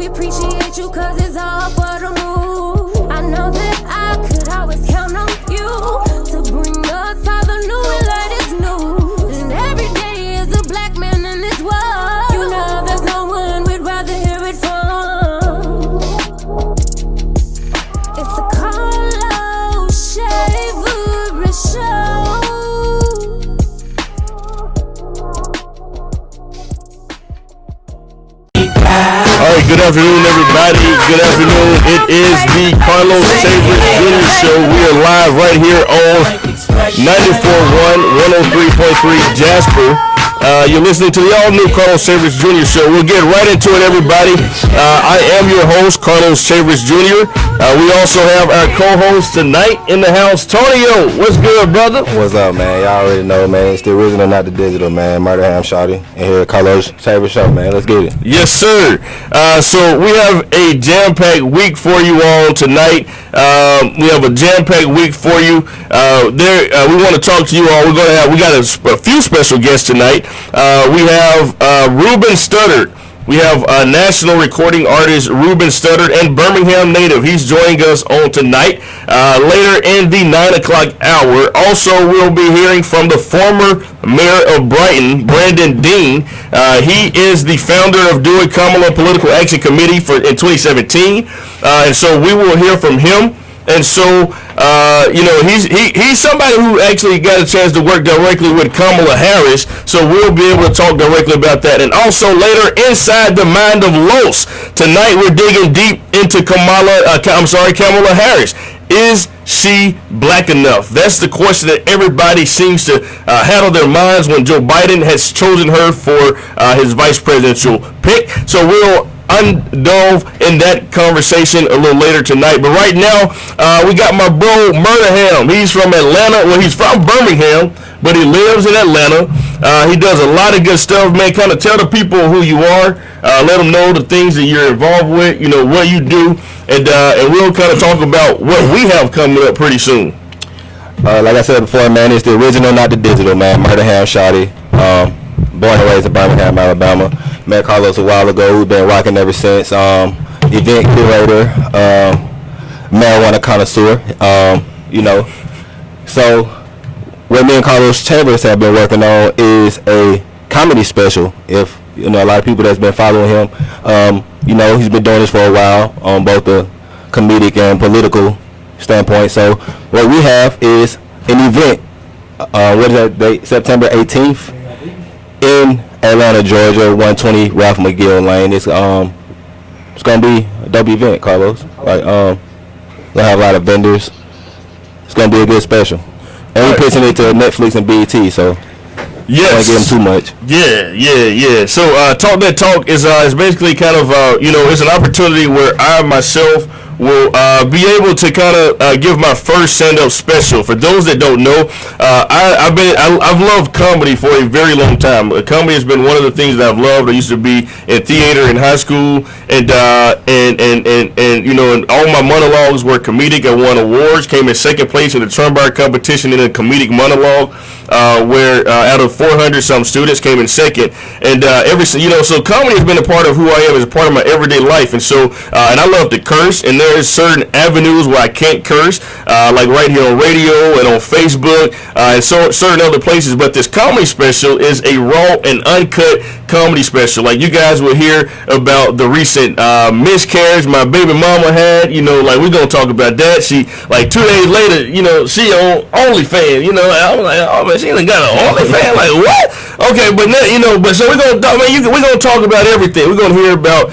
we appreciate you cause it's all for the move. I know that I could always count on you to bring us all the new and latest news. And every day is a black man in this world. You know there's no one we'd rather hear it from. It's the Carlos Chaverst Show. Alright, good afternoon everybody. Good afternoon. It is the Carlos Chaverst Jr. Show. We are live right here on 94.1, 103.3 Jasper. You're listening to the all-new Carlos Chaverst Jr. Show. We'll get right into it, everybody. I am your host, Carlos Chaverst Jr. We also have our co-host tonight in the house, Tonio. What's good, brother? What's up, man? Y'all already know, man. It's the original, not the digital, man. Murder Ham Shawty. And here at Carlos Chaverst Show, man. Let's get it. Yes, sir. So we have a jam-packed week for you all tonight. We have a jam-packed week for you. We want to talk to you all. We got a few special guests tonight. We have Ruben Studdard. We have national recording artist Ruben Studdard and Birmingham native. He's joining us on tonight. Later in the 9 o'clock hour. Also, we'll be hearing from the former mayor of Brighton, Brandon Dean. He is the founder of Doing Kamala Political Action Committee in 2017. And so we will hear from him. And so, he's somebody who actually got a chance to work directly with Kamala Harris. So we'll be able to talk directly about that. And also later, inside the mind of Los, tonight we're digging deep into Kamala Harris. Is she black enough? That's the question that everybody seems to have on their minds when Joe Biden has chosen her for his vice presidential pick. So we'll undove in that conversation a little later tonight. But right now, we got my bro Murder Ham. He's from Atlanta. Well, he's from Birmingham, but he lives in Atlanta. He does a lot of good stuff, man. Kind of tell the people who you are. Let them know the things that you're involved with, what you do. And we'll kind of talk about what we have coming up pretty soon. Like I said before, man, it's the original, not the digital, man. Murder Ham Shawty. Born and raised in Birmingham, Alabama. Met Carlos a while ago. We've been rocking ever since. Event curator, marijuana connoisseur. So what me and Carlos Chaverst have been working on is a comedy special. If a lot of people that's been following him, he's been doing this for a while on both the comedic and political standpoint. So what we have is an event. What is that date? September 18th. In Atlanta, Georgia, 120 Ralph McGill Lane. It's gonna be a dope event, Carlos. We'll have a lot of vendors. It's gonna be a good special. And we're pitching it to Netflix and BET, so yes, don't give them too much. Yeah. So Talk That Talk is basically kind of it's an opportunity where I myself will be able to kind of give my first stand-up special. For those that don't know, I've loved comedy for a very long time. Comedy has been one of the things that I've loved. I used to be in theater in high school, and all my monologues were comedic. I won awards, came in second place in the Trumpard competition in a comedic monologue, where out of 400 some students came in second. And so comedy has been a part of who I am, as a part of my everyday life. And so and I love to curse, and there's certain avenues where I can't curse, like right here on radio and on Facebook, and so certain other places. But this comedy special is a raw and uncut comedy special. Like, you guys will hear about the recent miscarriage my baby mama had. We're gonna talk about that. She 2 days later, she on OnlyFans. I was like, oh man, she done got an OnlyFans. Like, what? Okay, but now, but so we're gonna talk. We're gonna talk about everything. We're gonna hear about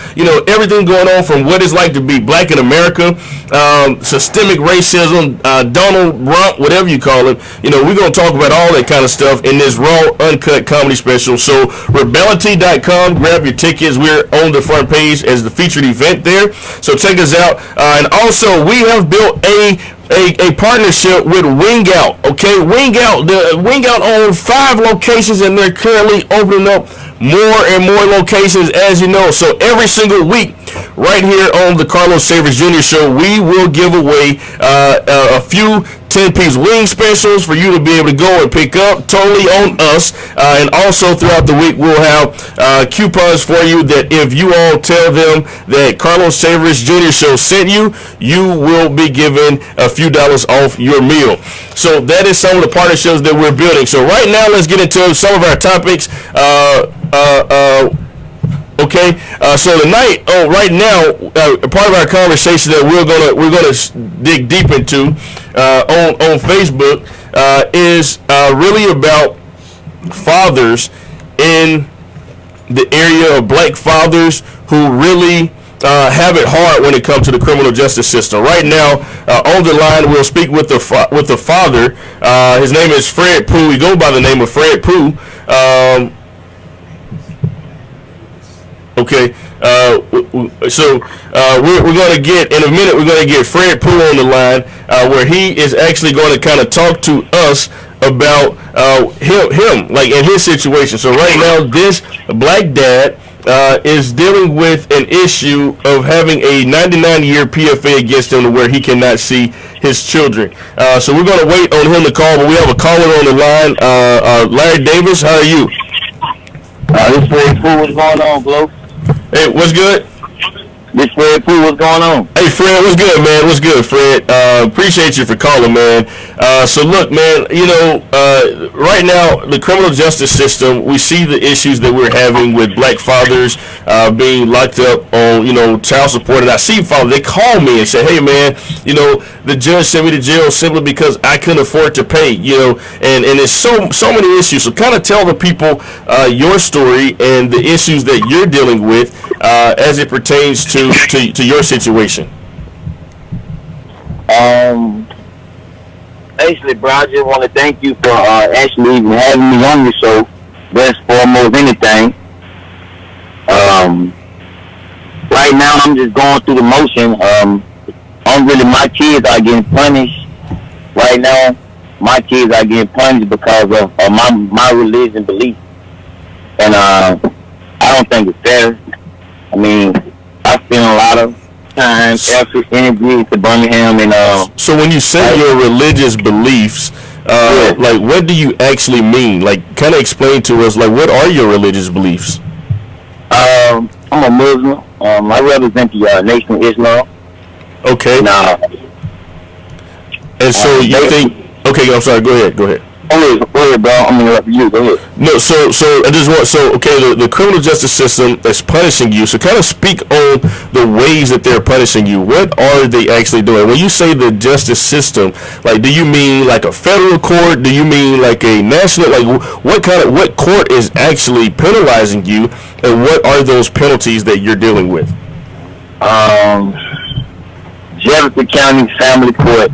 everything going on, from what it's like to be black in America, systemic racism, Donald Trump, whatever you call it. We're gonna talk about all that kind of stuff in this raw, uncut comedy special. So rebellity.com, grab your tickets. We're on the front page as the featured event there. So check us out. And also, we have built a partnership with Wing Out. Okay, Wing Out owns 5 locations, and they're currently opening up more and more locations, as you know. So every single week, right here on the Carlos Chaverst Jr. Show, we will give away a few 10-piece wing specials for you to be able to go and pick up, totally on us. And also throughout the week, we'll have coupons for you that if you all tell them that Carlos Chaverst Jr. Show sent you, you will be given a few dollars off your meal. So that is some of the partnerships that we're building. So right now, let's get into some of our topics. Okay, so tonight, right now, part of our conversation that we're gonna dig deep into on Facebook is really about fathers in the area of black fathers who really have it hard when it comes to the criminal justice system. Right now, on the line, we'll speak with the father. His name is Fred Pooh. We go by the name of Fred Pooh. Okay, so we're going to get, in a minute, we're going to get Fred Pooh on the line where he is actually going to kind of talk to us about him, like in his situation. So right now, this black dad is dealing with an issue of having a 99-year PFA against him to where he cannot see his children. So we're going to wait on him to call, but we have a caller on the line. Larry Davis, how are you? This Fred Pooh, what's going on, Glo? Hey, what's good? This Fred Pooh, what's going on? Hey, Fred, what's good, man? What's good, Fred? Appreciate you for calling, man. So, look, man, you know, right now, the criminal justice system, we see the issues that we're having with black fathers being locked up on, you know, child support. And I see fathers, they call me and say, hey, man, you know, the judge sent me to jail simply because I couldn't afford to pay, you know, and there's so many issues. So kind of tell the people your story and the issues that you're dealing with as it pertains to your situation. Basically, bro, I just want to thank you for actually even having me on your show. Best foremost anything. Right now, I'm just going through the motion. My kids are getting punished. Right now, my kids are getting punished because of my religion belief. And I don't think it's fair. I mean, I spend a lot of time, effort, energy to Birmingham, and so when you say your religious beliefs, like what do you actually mean? Like, kind of explain to us, like, what are your religious beliefs? I'm a Muslim. I represent the Nation of Islam. Okay. And so you think? Okay, I'm sorry. Go ahead. Go ahead, bro. I'm gonna you. Go ahead. No, so I just want the criminal justice system that's punishing you. So kind of speak on the ways that they're punishing you. What are they actually doing? When you say the justice system, like, do you mean like a federal court? Do you mean like a national? Like, what court is actually penalizing you, and what are those penalties that you're dealing with? Jefferson County Family Court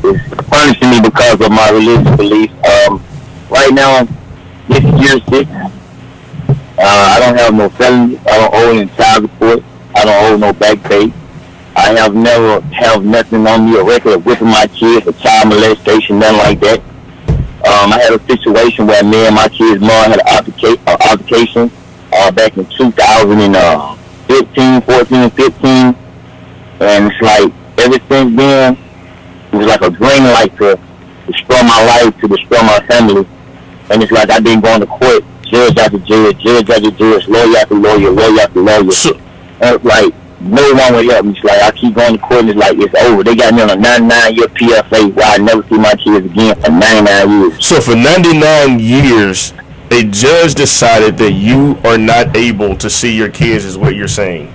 is punishing me because of my religious beliefs. Right now, this is year 6. I don't have no felony. I don't owe any child support. I don't owe no back pay. I have never have nothing on me, a record of whipping my kids, or child molestation, nothing like that. I had a situation where me and my kid's mom had an altercation back in 2015, 14, and 15. And it's like, ever since then, it was like a green light to destroy my life, to destroy my family. And it's like I've been going to court, judge after judge, lawyer after lawyer, lawyer after lawyer. And it's like, no one would help me. It's like I keep going to court and it's like, it's over. They got me on a 99-year PFA where I never see my kids again for 99 years. So for 99 years, a judge decided that you are not able to see your kids, is what you're saying?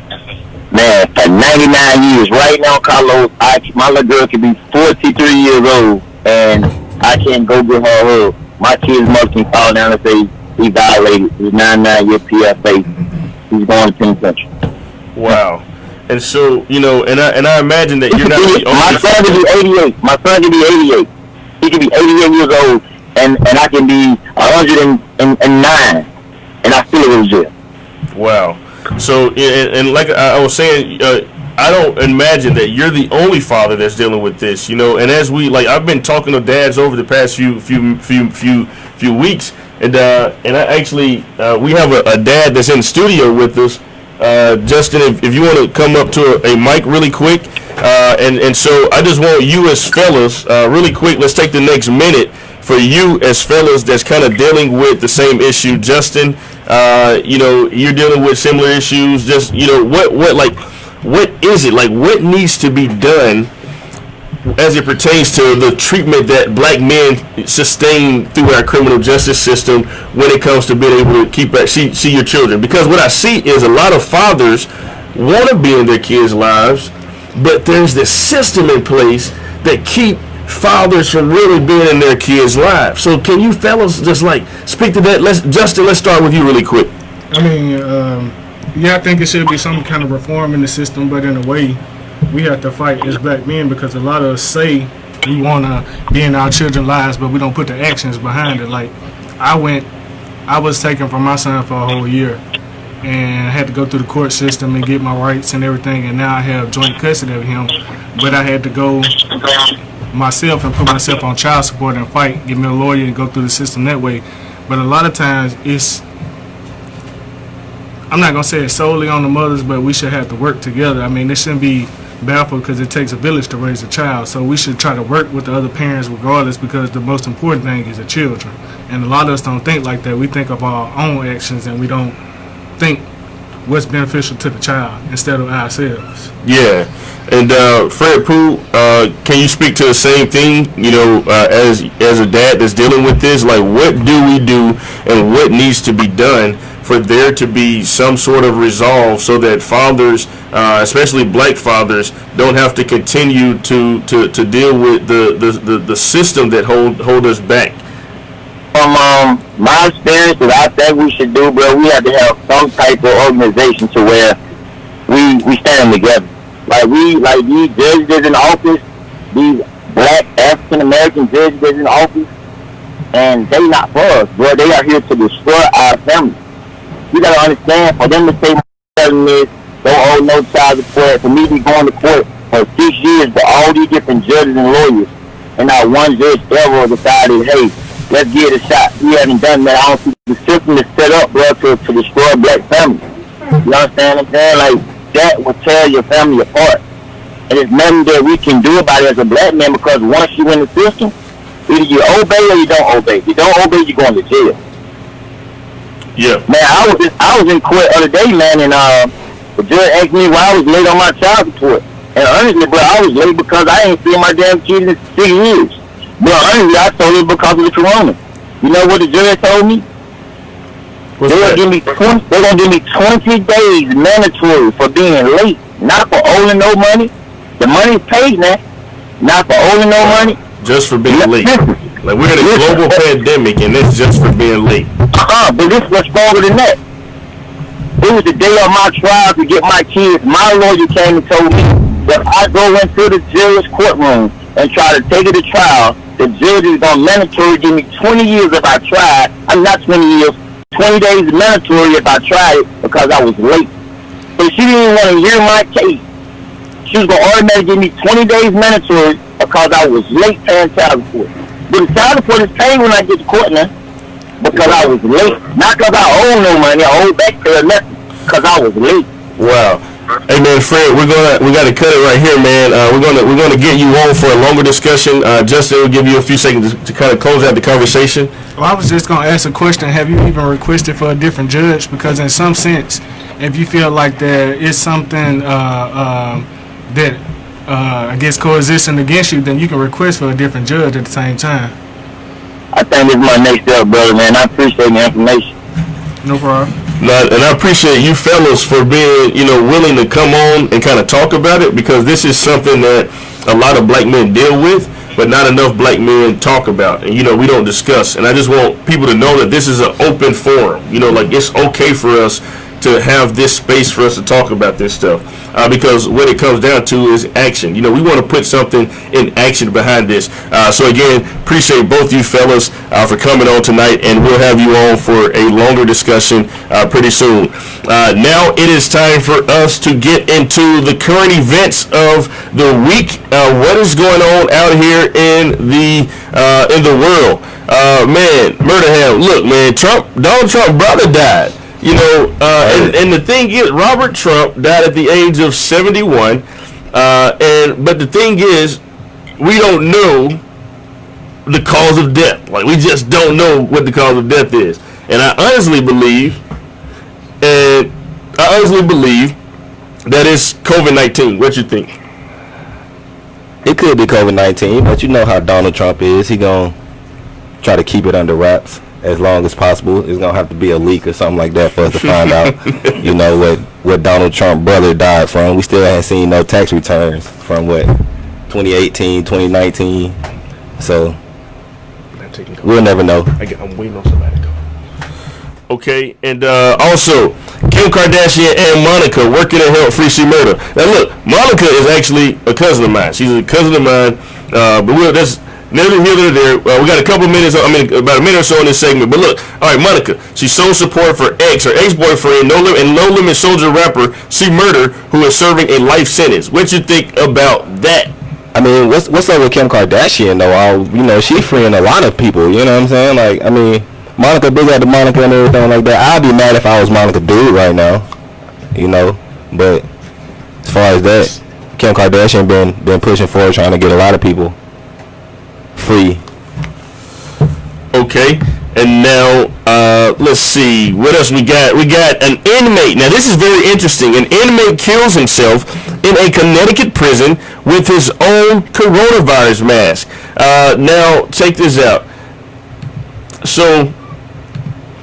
Man, for 99 years. Right now, Carlos, my little girl can be 43 years old, and I can't go get her hug. My kid's mother can call down and say he violated his 99-year PFA. He's going to penitentiary. Wow. And so, you know, and I imagine that you're not the only... My son can be 88. My son can be 88. He can be 88 years old, and I can be 109, and I still go to jail. Wow. So, and like I was saying, I don't imagine that you're the only father that's dealing with this, you know. And as I've been talking to dads over the past few weeks, and I actually we have a dad that's in the studio with us. Justin, if you want to come up to a mic really quick, And so I just want you as fellas, really quick, let's take the next minute for you as fellas that's kind of dealing with the same issue. Justin, you're dealing with similar issues. Just, what is it? Like, what needs to be done as it pertains to the treatment that black men sustain through our criminal justice system when it comes to being able to see your children? Because what I see is a lot of fathers want to be in their kids' lives, but there's this system in place that keep fathers from really being in their kids' lives. So can you fellas just speak to that? Justin, let's start with you really quick. I mean, I think it should be some kind of reform in the system, but in a way, we have to fight as black men because a lot of us say we want to be in our children's lives, but we don't put the actions behind it. Like, I was taken from my son for a whole year and had to go through the court system and get my rights and everything, and now I have joint custody of him, but I had to go myself and put myself on child support and fight, get me a lawyer and go through the system that way. But a lot of times I'm not going to say it's solely on the mothers, but we should have to work together. I mean, it shouldn't be baffled because it takes a village to raise a child. So we should try to work with the other parents regardless, because the most important thing is the children. And a lot of us don't think like that. We think of our own actions and we don't think what's beneficial to the child instead of ourselves. Yeah. And Fred Pooh, can you speak to the same thing, as a dad that's dealing with this? Like, what do we do and what needs to be done for there to be some sort of resolve so that fathers, especially black fathers, don't have to continue to deal with the system that hold us back? From my experience, what I think we should do, bro, we have to have some type of organization to where we stand together. Like these judges that's in office, these black African American judges that's in office, and they not for us, bro. They are here to destroy our family. You gotta understand, for them to say this, don't owe no child support, for me to be going to court for 6 years to all these different judges and lawyers, and not one judge ever decided, hey, let's give it a shot. We haven't done that. I don't think the system is set up, bro, to destroy black families. You understand what I'm saying? Like, that will tear your family apart. And there's nothing that we can do about it as a black man, because once you in the system, either you obey or you don't obey. If you don't obey, you're going to jail. Yeah. Man, I was in court the other day, man, and the judge asked me why I was late on my child support. And honestly, bro, I was late because I ain't seen my damn kids in 6 years. But honestly, I told it because of the corona. You know what the judge told me? They're gonna give me 20 days mandatory for being late, not for owing no money. The money's paid now, not for owing no money. Just for being late. Like, we're in a global pandemic, and it's just for being late. But this was stronger than that. It was the day of my trial to get my kids. My lawyer came and told me that if I go into the judge's courtroom and try to take it to trial, the judge is going to mandatory give me 20 years if I tried. I'm not 20 years, 20 days mandatory if I tried it because I was late. So she didn't want to hear my case. She was going to automatically give me 20 days mandatory because I was late paying child support. But the child support is paid when I get to court now because I was late. Not because I owe no money, I owe back pay or nothing, because I was late. Wow. Hey man, Fred, we got to cut it right here, man. We're gonna get you on for a longer discussion. Justin will give you a few seconds to kind of close out the conversation. Well, I was just gonna ask a question. Have you even requested for a different judge? Because in some sense, if you feel like there is something that I guess coexisting against you, then you can request for a different judge at the same time. I think this is my next step, brother, man. I appreciate the information. No problem. And I appreciate you fellas for being, willing to come on and kind of talk about it, because this is something that a lot of black men deal with, but not enough black men talk about. And, we don't discuss. And I just want people to know that this is an open forum. It's okay for us to have this space for us to talk about this stuff. Because what it comes down to is action. We want to put something in action behind this. So again, appreciate both you fellas for coming on tonight, and we'll have you on for a longer discussion pretty soon. Now it is time for us to get into the current events of the week. What is going on out here in the world? Man, Murderham, look, man, Donald Trump's brother died. And the thing is, Robert Trump died at the age of 71. But the thing is, we don't know the cause of death. Like, we just don't know what the cause of death is. And I honestly believe that it's COVID-19. What you think? It could be COVID-19, but you know how Donald Trump is. He gonna try to keep it under wraps as long as possible. It's gonna have to be a leak or something like that for us to find out, you know, what Donald Trump's brother died from. We still haven't seen no tax returns from 2018, 2019. So we'll never know. I'm waiting on somebody to go. Okay, and also Kim Kardashian and Monica working to help free C-Murder. Now look, Monica is actually a cousin of mine. She's a cousin of mine, but that's neither here nor there. We got a couple minutes, about a minute or so in this segment. But look, all right, Monica, she showed support for her ex-boyfriend, No Limit Soldier rapper C-Murder, who is serving a life sentence. What you think about that? I mean, what's up with Kim Kardashian though? You know, she's freeing a lot of people. You know what I'm saying? Like, I mean, Monica, big out to Monica and everything like that. I'd be mad if I was Monica dude right now. You know, but as far as that, Kim Kardashian been pushing forward, trying to get a lot of people free. Okay, and now let's see what else we got. We got an inmate. Now this is very interesting. An inmate kills himself in a Connecticut prison with his own coronavirus mask. Now check this out. So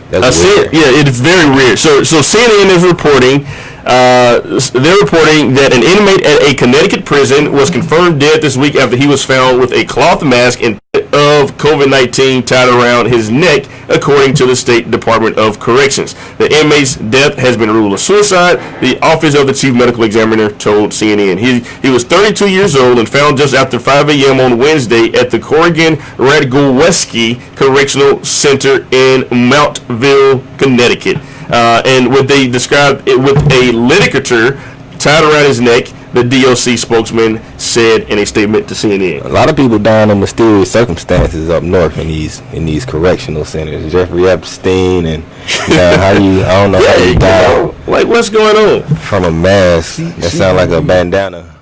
it's very weird. So CNN is reporting. They're reporting that an inmate at a Connecticut prison was confirmed dead this week after he was found with a cloth mask of COVID-19 tied around his neck, according to the State Department of Corrections. The inmate's death has been ruled a suicide, the Office of the Chief Medical Examiner told CNN. He was 32 years old and found just after 5 a.m. on Wednesday at the Corrigan Radgowski Correctional Center in Mountville, Connecticut. And what they described it with a ligature tied around his neck, the DOC spokesman said in a statement to CNN. A lot of people dying in mysterious circumstances up north in these correctional centers. Jeffrey Epstein and I don't know how he died. Like, what's going on? From a mask that sound like a bandana.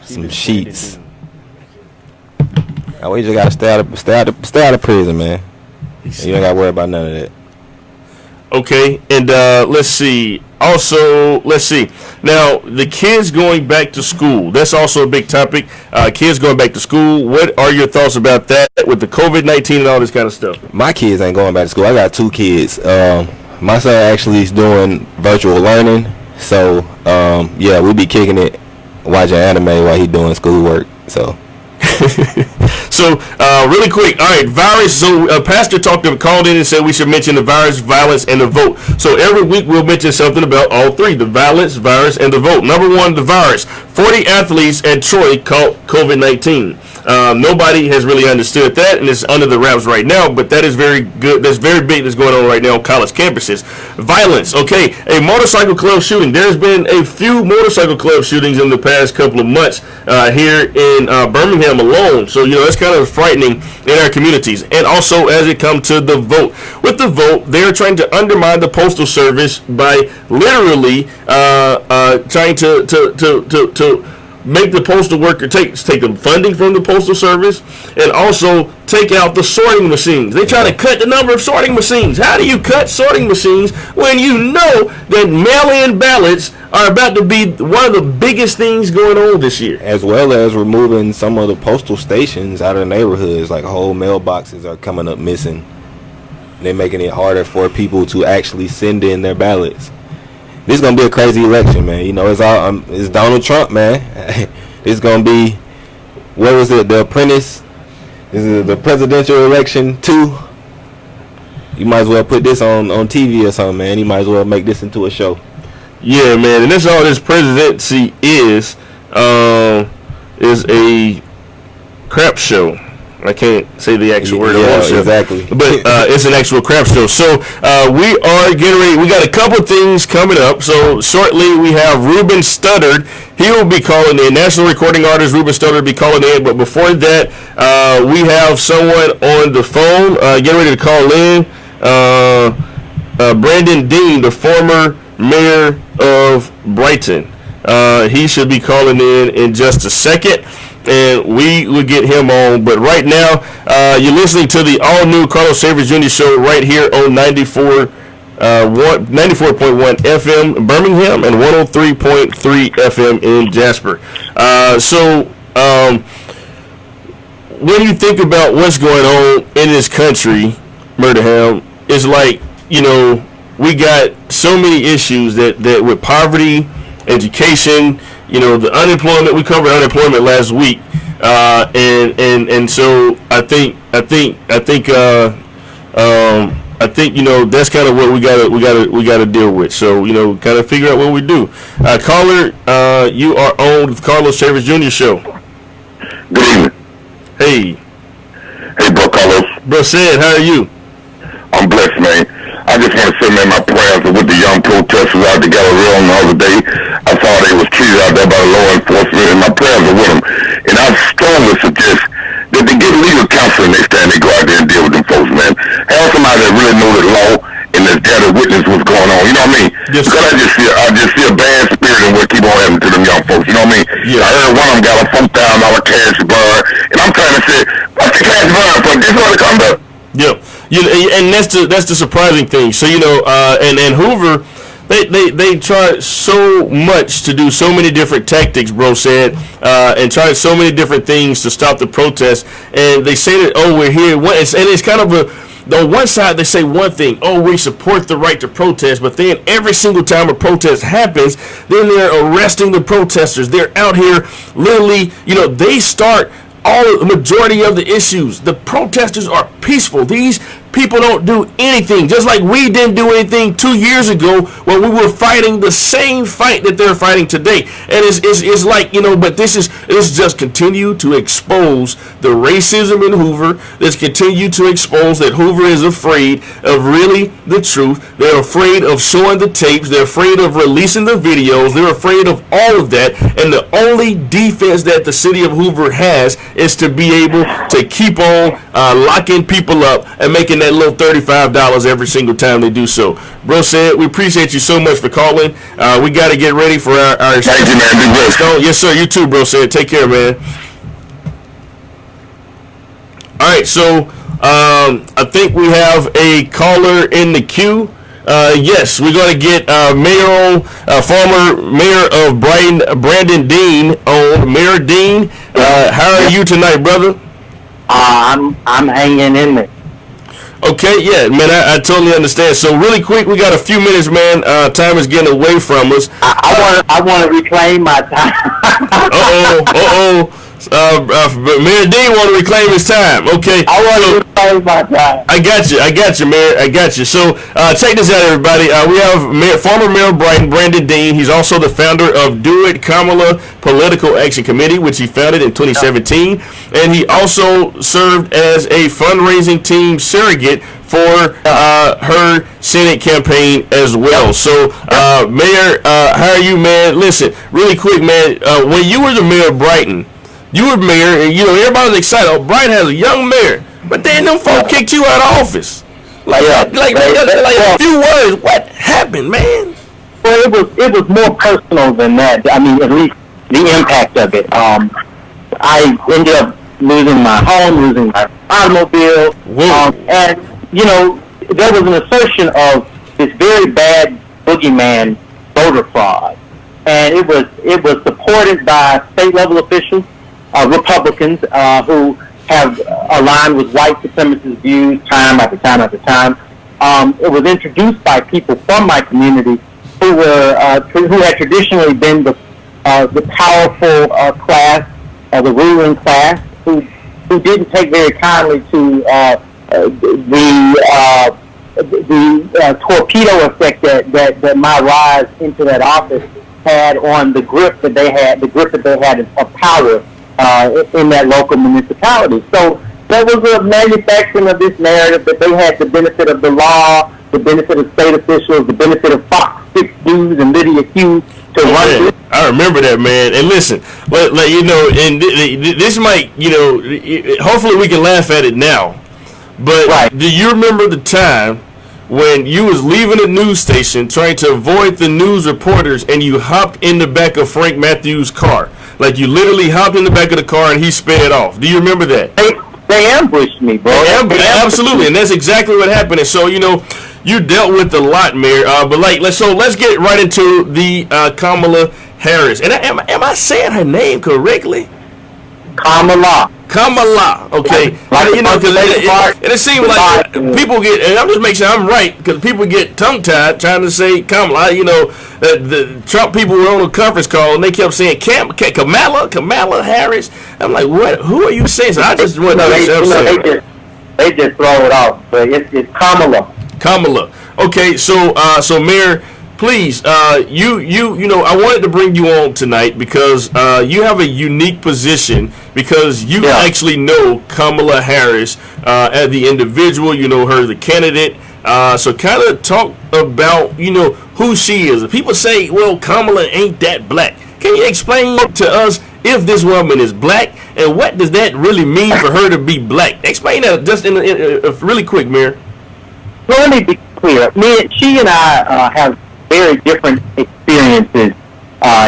Some sheets. We just gotta stay out of prison, man. You ain't gotta worry about none of that. Okay, and let's see. Also, let's see. Now, the kids going back to school. That's also a big topic. Kids going back to school. What are your thoughts about that with the COVID-19 and all this kind of stuff? My kids ain't going back to school. I got 2 kids. My son actually is doing virtual learning. So, we be kicking it, watching anime while he doing schoolwork. So. So, really quick, all right, virus. So, Pastor called in and said we should mention the virus, violence, and the vote. So, every week we'll mention something about all three: the violence, virus, and the vote. Number 1, the virus. 40 athletes at Troy caught COVID-19. Nobody has really understood that, and it's under the wraps right now, but that is very good. That's very big that's going on right now on college campuses. Violence. Okay, a motorcycle club shooting. There's been a few motorcycle club shootings in the past couple of months here in Birmingham alone. So, that's kind of frightening in our communities. And also, as it comes to the vote. With the vote, they're trying to undermine the Postal Service by literally trying to make the postal worker take the funding from the Postal Service and also take out the sorting machines. They try to cut the number of sorting machines. How do you cut sorting machines when you know that mail-in ballots are about to be one of the biggest things going on this year? As well as removing some of the postal stations out of the neighborhoods, like whole mailboxes are coming up missing. They're making it harder for people to actually send in their ballots. This is gonna be a crazy election, man. It's Donald Trump, man. It's gonna be, what was it? The Apprentice. This is the presidential election 2. You might as well put this on TV or something, man. You might as well make this into a show. Yeah, man. And that's all this presidency is a crap show. I can't say the actual word. Exactly. But it's an actual crap show. So we are getting ready. We got a couple things coming up. So shortly we have Ruben Studdard. He will be calling in. National recording artist Ruben Studdard will be calling in. But before that, we have someone on the phone getting ready to call in. Brandon Dean, the former mayor of Brighton. He should be calling in just a second, and we will get him on. But right now, you're listening to the all-new Carlos Chaverst Jr. show right here on 94.1 FM in Birmingham and 103.3 FM in Jasper. When you think about what's going on in this country, Murderham, it's like, we got so many issues that with poverty, education, the unemployment. We covered unemployment last week, and so I think that's kind of what we gotta deal with. So kind of figure out what we do. Caller, you are on the Carlos Chaverst Jr. show. Good evening. Hey, bro, Carlos. Bro, said, how are you? I'm blessed, man. I just want to say, man, my prayers are with the young protesters out the Galleria on the other day. I saw they was treated out there by the law enforcement, and my prayers are with them. And I strongly suggest that they get legal counseling next time they go out there and deal with them folks, man. Have somebody that really knows the law and that's there to witness what's going on. You know what I mean? Yes, because I just see a bad spirit in what keep on happening to them young folks. You know what I mean? Yeah. I heard one of them got a $4,000 cash burn, and I'm trying to say, what's the cash burn for? This what it comes up? Yep. And that's the surprising thing. So and Hoover, they tried so much to do so many different tactics, bro said, and tried so many different things to stop the protest. And they say that, we're here, and it's kind of on one side they say one thing, we support the right to protest, but then every single time a protest happens, then they're arresting the protesters. They're out here literally, they start the majority of the issues. The protesters are peaceful. These people don't do anything, just like we didn't do anything 2 years ago when we were fighting the same fight that they're fighting today. And it's like, but this just continue to expose the racism in Hoover. This continue to expose that Hoover is afraid of really the truth. They're afraid of showing the tapes. They're afraid of releasing the videos. They're afraid of all of that. And the only defense that the city of Hoover has is to be able to keep on locking people up and making that little $35 every single time they do so. Bro said, we appreciate you so much for calling. We got to get ready for our Thank you, man. Be blessed. Yes, sir. You too, bro said. Take care, man. All right, so I think we have a caller in the queue. Yes, we're going to get former mayor of Brandon Dean on. Mayor Dean, how are you tonight, brother? I'm hanging in there. Okay, yeah, man, I totally understand. So really quick, we got a few minutes, man. Time is getting away from us. I want to reclaim my time. Mayor Dean want to reclaim his time. Okay. I want to reclaim my time. I got you, Mayor. I got you. So check this out, everybody. We have former Mayor Brandon Dean. He's also the founder of Do It Kamala Political Action Committee, which he founded in 2017. And he also served as a fundraising team surrogate for her Senate campaign as well. So, Mayor, how are you, man? Listen, really quick, man. When you were the mayor of Brighton, you were mayor, and everybody was excited. Oh, Brighton has a young mayor, but then them folk kicked you out of office. Like a few words. What happened, man? Well, it was more personal than that. I mean, at least the impact of it. I ended up losing my home, losing my automobile, and there was an assertion of this very bad boogeyman voter fraud, and it was supported by state level officials, Republicans who have aligned with white supremacist views time after time after time. It was introduced by people from my community who had traditionally been the powerful class, the ruling class, who didn't take very kindly to the torpedo effect that my rise into that office had on the grip that they had of power in that local municipality. So there was a manufacturing of this narrative that they had the benefit of the law, the benefit of state officials, the benefit of Fox 6 News and Lydia Q to run this. I remember that, man. And listen, and this might, hopefully we can laugh at it now. But do you remember the time when you was leaving a news station trying to avoid the news reporters and you hopped in the back of Frank Matthews' car. Like you literally hopped in the back of the car and he sped off. Do you remember that? They ambushed me, bro. Absolutely, and that's exactly what happened. And so, you dealt with a lot, Mayor. But let's get right into the Kamala Harris. And am I saying her name correctly? Kamala. Okay. It seems like people get, and I'm just making sure I'm right, because people get tongue-tied trying to say Kamala. The Trump people were on a conference call and they kept saying Kamala Harris. I'm like, what? Who are you saying? So I just want to they just throw it off, but it's Kamala. Okay, so Mayor, please, I wanted to bring you on tonight because you have a unique position because you actually know Kamala Harris as the individual. You know her, the candidate. So kind of talk about, who she is. People say, well, Kamala ain't that black. Can you explain to us if this woman is black and what does that really mean for her to be black? Explain that just in a really quick, Mayor. Well, let me be clear. She and I have very different experiences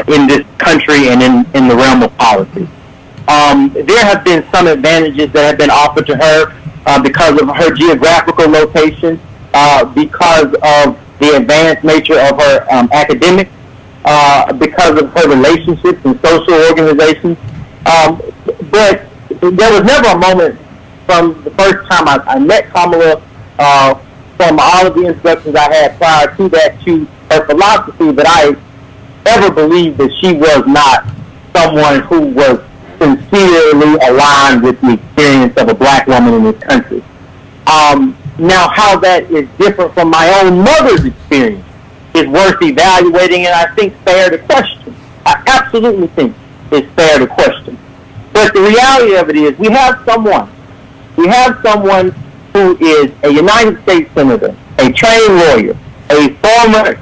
in this country and in the realm of politics. There have been some advantages that have been offered to her because of her geographical location, because of the advanced nature of her academics, because of her relationships and social organizations. But there was never a moment from the first time I met Kamala, from all of the instructions I had prior to that, to her philosophy, that I ever believed that she was not someone who was sincerely aligned with the experience of a black woman in this country. Now, how that is different from my own mother's experience is worth evaluating, and I think fair to question. I absolutely think it's fair to question. But the reality of it is we have someone who is a United States Senator, a trained lawyer, a former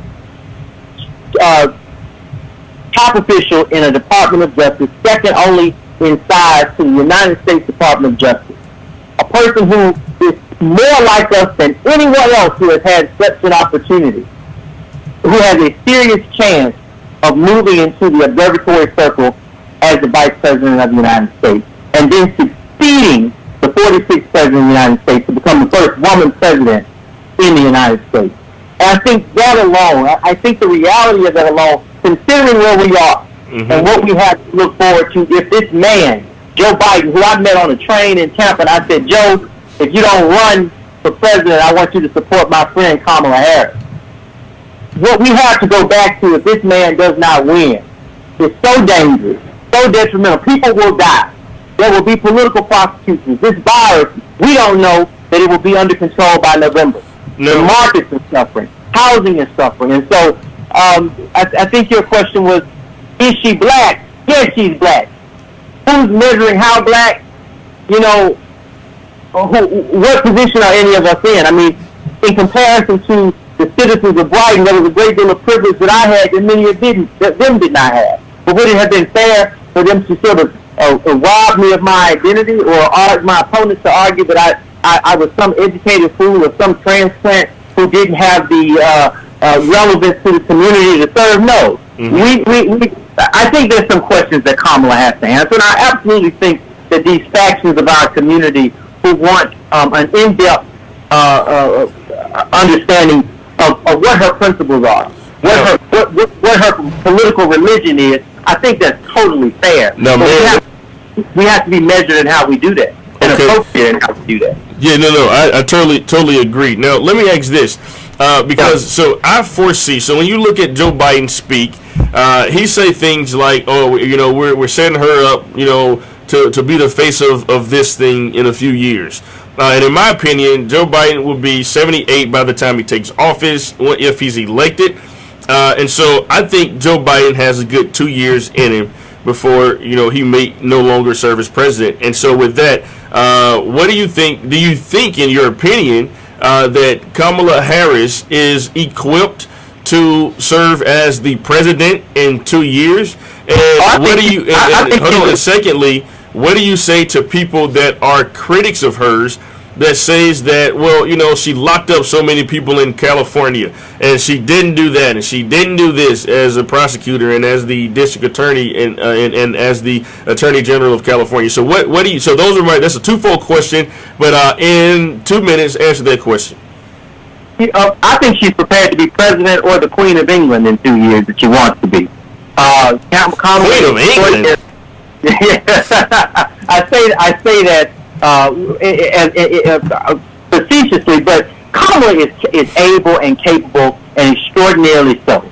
top official in a Department of Justice, second only in size to the United States Department of Justice. A person who is more like us than anyone else who has had such an opportunity, who has a serious chance of moving into the observatory circle as the Vice President of the United States, and then succeeding the 46th President of the United States to become the first woman President in the United States. And I think that alone, I think the reality of that alone, considering where we are and what we have to look forward to, if this man, Joe Biden, who I met on a train in Tampa, and I said, Joe, if you don't run for president, I want you to support my friend Kamala Harris. What we have to go back to, if this man does not win, is so dangerous, so detrimental. People will die. There will be political prosecutions. This virus, we don't know that it will be under control by November. No. The markets are suffering. Housing is suffering. And so I think your question was, is she black? Yes, she's black. Who's measuring how black? What position are any of us in? I mean, in comparison to the citizens of Brighton, there was a great deal of privilege that I had that many of them did not have. But would it have been fair for them to sort of rob me of my identity, or my opponents to argue that I was some educated fool or some transplant who didn't have the relevance to the community to serve? No. I think there's some questions that Kamala has to answer, and I absolutely think that these factions of our community who want an in-depth understanding of what her principles are, what her political religion is, I think that's totally fair. No, we have to be measured in how we do that, and appropriate in how we do that. Yeah, no, I totally agree. Now, let me ask this, because so I foresee. So when you look at Joe Biden speak, he say things like, "Oh, we're setting her up, to be the face of this thing in a few years." And in my opinion, Joe Biden will be 78 by the time he takes office, if he's elected. And so I think Joe Biden has a good 2 years in him before he may no longer serve as president. And so with that, what do you think? Do you think, in your opinion, that Kamala Harris is equipped to serve as the president in 2 years? And what do you? And secondly, what do you say to people that are critics of hers that says that, well, she locked up so many people in California, and she didn't do that, and she didn't do this as a prosecutor and as the district attorney and as the attorney general of California. So what do you? So that's a twofold question, but in 2 minutes, answer that question. I think she's prepared to be president or the Queen of England in 2 years if she wants to be. Queen of England. I say that facetiously, but Kamala is able and capable and extraordinarily so,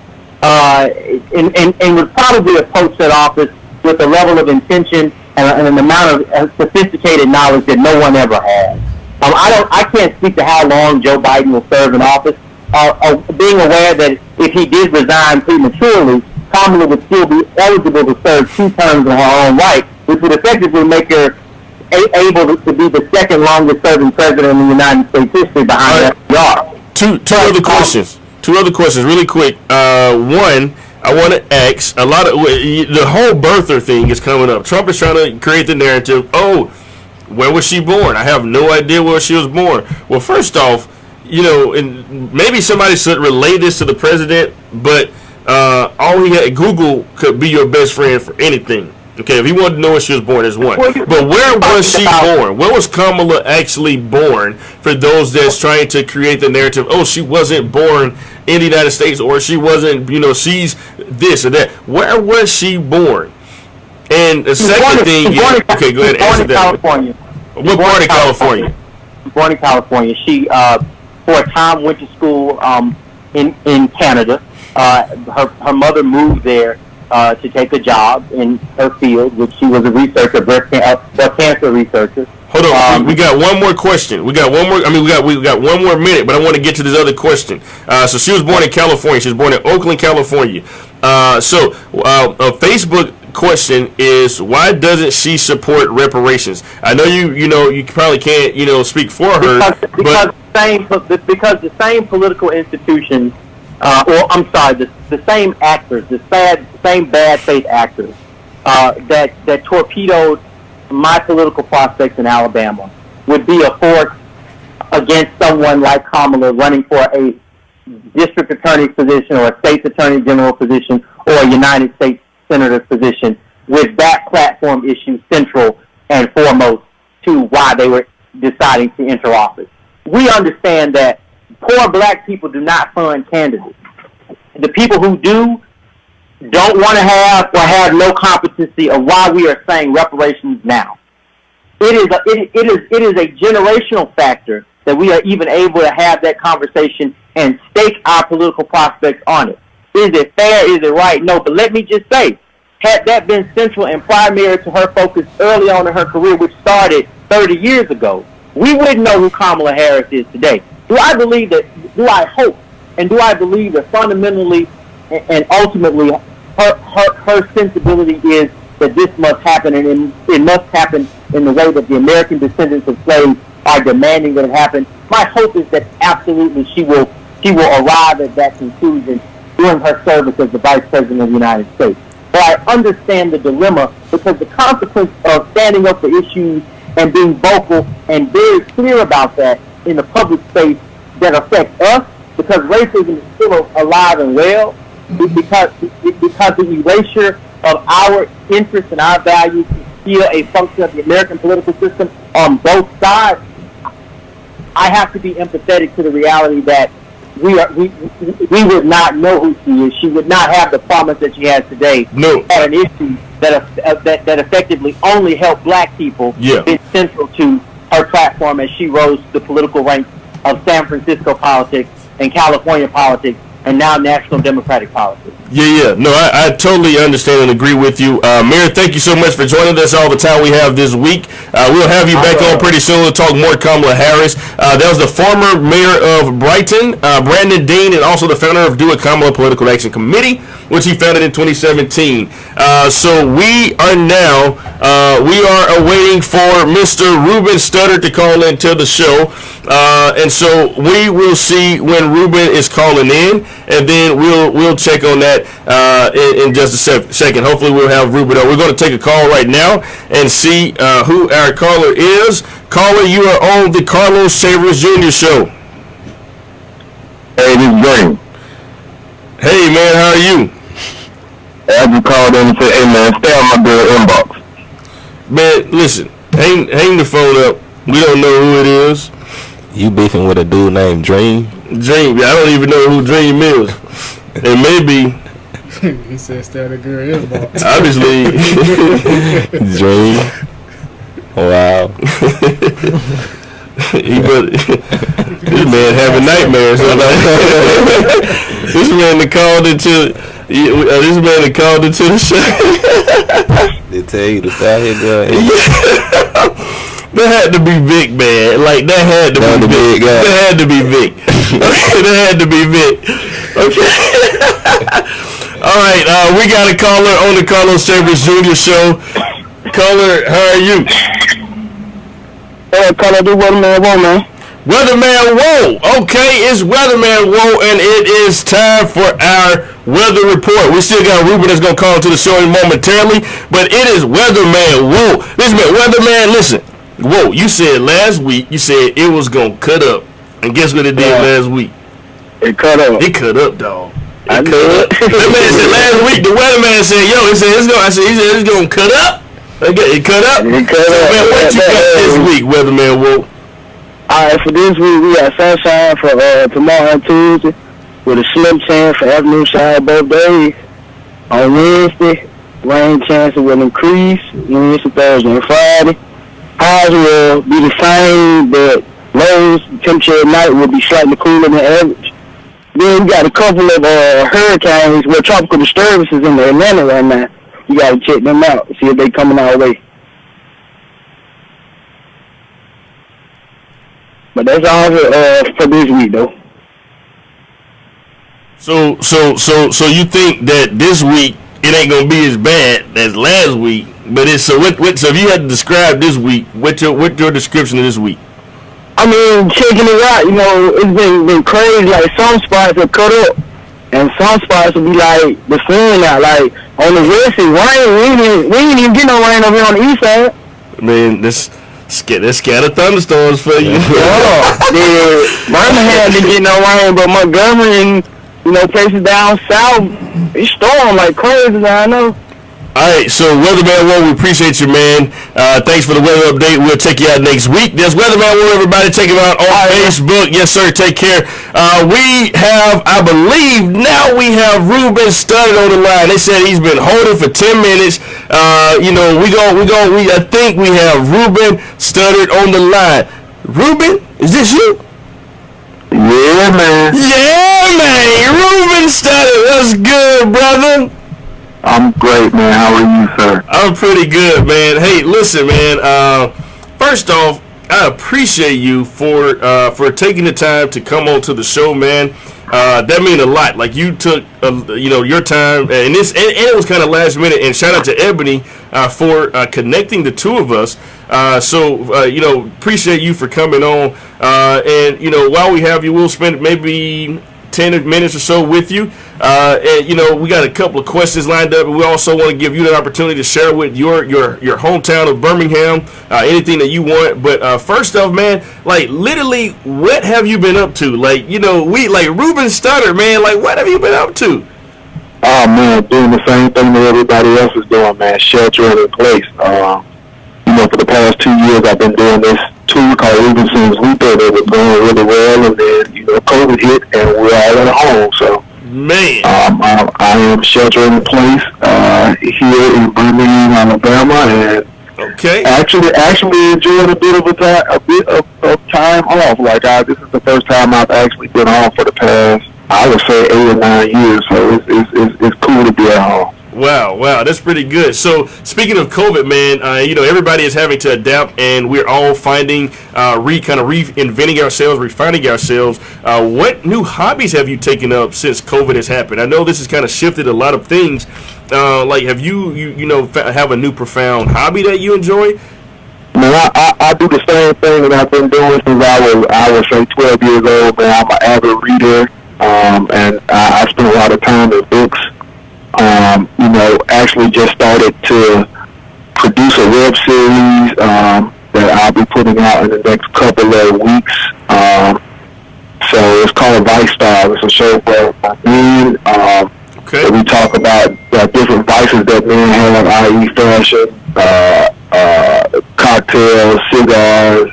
and would probably approach that office with a level of intention and an amount of sophisticated knowledge that no one ever has. I can't speak to how long Joe Biden will serve in office. Being aware that if he did resign prematurely, Kamala would still be eligible to serve 2 terms in her own right, which would effectively make her able to be the second longest serving president in the United States history behind FDR. Two other questions really quick. One, I want to ask, a lot of the whole birther thing is coming up. Trump is trying to create the narrative, where was she born? I have no idea where she was born. Well, first off, and maybe somebody should relay this to the president, but all he had, Google could be your best friend for anything. Okay, if he wanted to know where she was born, is one. But where was she born? Where was Kamala actually born? For those that's trying to create the narrative, she wasn't born in the United States, or she wasn't, she's this or that. Where was she born? And the second thing, okay, go ahead and answer that. California. What part of California? Born in California. She, for a time, went to school in Canada. Her mother moved there to take a job in her field, which she was a researcher, breast cancer researcher. Hold on, we got one more question. We got one more. We got 1 more minute, but I want to get to this other question. So she was born in California. She was born in Oakland, California. So a Facebook question is, why doesn't she support reparations? I know you probably can't speak for her, because the same political institutions, the same actors, the same bad faith actors that torpedoed my political prospects in Alabama would be a force against someone like Kamala running for a district attorney's position or a state's attorney general position or a United States senator's position, with that platform issue central and foremost to why they were deciding to enter office. We understand that poor black people do not fund candidates. The people who don't want to have or have no competency of why we are saying reparations now. It is a generational factor that we are even able to have that conversation and stake our political prospects on it. Is it fair? Is it right? No, but let me just say, had that been central and primary to her focus early on in her career, which started 30 years ago, we wouldn't know who Kamala Harris is today. Do I hope, and do I believe that fundamentally and ultimately her sensibility is that this must happen, and it must happen in the way that the American descendants of slaves are demanding that it happen? My hope is that absolutely she will arrive at that conclusion during her service as the Vice President of the United States. But I understand the dilemma, because the consequence of standing up for issues and being vocal and very clear about that in the public space that affect us, because racism is still alive and well, because the erasure of our interests and our values is still a function of the American political system on both sides. I have to be empathetic to the reality that we would not know who she is. She would not have the promise that she has today. No. At an issue that effectively only helped black people. Yeah. It's central to her platform as she rose to the political ranks of San Francisco politics and California politics and now national Democratic politics. Yeah. No, I totally understand and agree with you. Mayor, thank you so much for joining us all the time we have this week. We'll have you back on pretty soon to talk more Kamala Harris. That was the former mayor of Brighton, Brandon Dean, and also the founder of Do It Kamala Political Action Committee, which he founded in 2017. So we are now, we are awaiting for Mr. Ruben Studdard to call into the show. And so we will see when Ruben is calling in, and then we'll check on that in just a second. Hopefully we'll have Ruben on. We're going to take a call right now and see who our caller is. Caller, you are on the Carlos Chaverst Jr. Show. Hey, this is Green. Hey, man, how are you? I just called in and said, hey, man, stay on my girl inbox. Man, listen, hang the phone up. We don't know who it is. You beefing with a dude named Dream? Dream, I don't even know who Dream is. And maybe... He said stay on the girl inbox. Obviously... Dream? Wow. This man having nightmares. This man that called into the show. They tell you to stay here, girl. That had to be Vic, man. Like that had to be Vic. That had to be Vic. Okay, that had to be Vic. Okay. All right, we got a caller on the Carlos Chaverst Jr. Show. Caller, how are you? Hey, caller, do Weatherman Woe, man. Weatherman Woe. Okay, it's Weatherman Woe, and it is time for our weather report. We still got Ruben that's going to call into the show momentarily, but it is Weatherman Woe. Listen, man, Weatherman, listen. Whoa, you said last week, you said it was going to cut up. And guess what it did last week? It cut up. It cut up, dog. I cut up. That man said last week, the weatherman said, yo, he said it's going to cut up. It cut up? It cut so, up. Man, what you got this week, Weatherman Woe? Alright, for this week, we got sunshine for tomorrow and Tuesday, with a slim chance for afternoon shine both days. On Wednesday, rain chances will increase, Wednesday, Thursday, and Friday. Highs will be the same, but lows, temperature at night will be slightly cooler than average. Then we got a couple of hurricanes, tropical disturbances in the Atlanta right now. You got to check them out, see if they coming our way. But that's all for this week, though. So you think that this week it ain't gonna be as bad as last week? But it's so if you had to describe this week, what's your description of this week? I mean, checking it out, it's been crazy. Like some spots are cut up, and some spots will be like the sun out. Like on the west, it's rain. We ain't even get no rain over here on the east side. I mean, there's scattered thunderstorms for you. Birmingham didn't get no rain, but Montgomery and places down south, it's storm like crazy down there. All right, so Weatherman Woe, we appreciate you, man. Thanks for the weather update. We'll take you out next week. There's Weatherman Woe, everybody. Check him out on Facebook. Yes, sir. Take care. We have Ruben Studdard on the line. They said he's been holding for 10 minutes. I think we have Ruben Studdard on the line. Ruben, is this you? Yeah, man. Yeah, man. Ruben Studdard. What's good, brother? I'm great, man. How are you, sir? I'm pretty good, man. Hey, listen, man. First off, I appreciate you for taking the time to come on to the show, man. That means a lot. Like you took, your time, and it was kind of last minute. And shout out to Ebony for connecting the two of us. Appreciate you for coming on. And while we have you, we'll spend maybe 10 minutes or so with you. We got a couple of questions lined up, and we also want to give you the opportunity to share with your hometown of Birmingham anything that you want. But first off, man, like literally, what have you been up to? Like, we like Ruben Studdard, man. Like, what have you been up to? Oh man, doing the same thing that everybody else is doing, man. Sheltering in place. For the past 2 years, I've been doing this tour called Ruben Sings We thought it was going really well, and then COVID hit, and we're all at home. So, man, I am sheltering in place here in Birmingham, Alabama, and actually enjoying a bit of time off. Like this is the first time I've actually been home for the past, I would say, 8 or 9 years. So it's cool to be at home. Wow, that's pretty good. So, speaking of COVID, man, everybody is having to adapt, and we're all finding, reinventing ourselves, refining ourselves. What new hobbies have you taken up since COVID has happened? I know this has kind of shifted a lot of things. Have you have a new profound hobby that you enjoy? Man, man, I do the same thing that I've been doing since I was say 12 years old, man. I'm an avid reader, and I spend a lot of time in books. You know, actually just started to produce a web series that I'll be putting out in the next couple of weeks. So it's called Vice Style. It's a show for men. Okay. We talk about different vices that men have, i.e. fashion, cocktails, cigars,